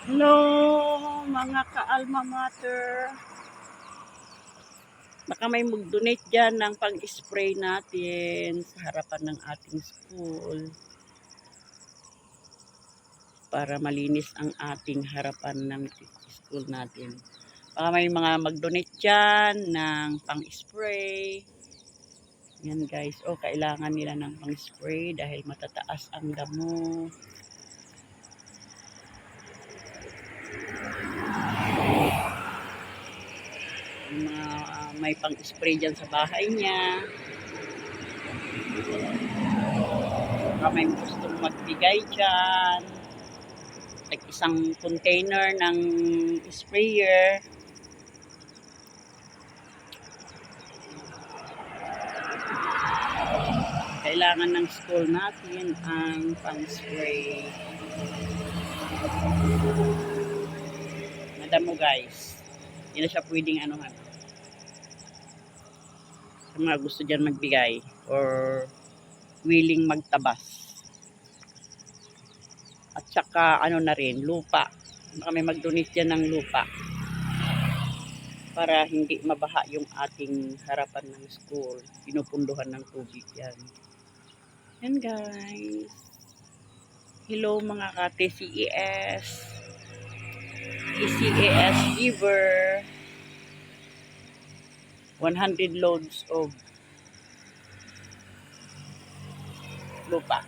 Hello, mga ka-alma mater. Baka may mag-donate dyan ng pang-spray natin sa harapan ng ating school para malinis ang ating harapan ng school natin. Baka may mga mag-donate dyan ng pang-spray. Yan guys, kailangan nila ng pang-spray dahil matataas ang damo. May pang-spray dyan sa bahay niya. Baka may gustong magbigay dyan. Like isang container ng sprayer. Kailangan ng school natin ang pang-spray. Madamo guys. Hindi na siya pwedeng anuhan. Sa mga gusto dyan magbigay or willing magtabas. At saka ano na rin, lupa. Baka may mag-donate dyan ng lupa. Para hindi mabaha yung ating harapan ng school. Pinupunduhan ng tubig yan. Yan guys. Hello mga ka-TCES. TCES giver. 100 loads of lupa.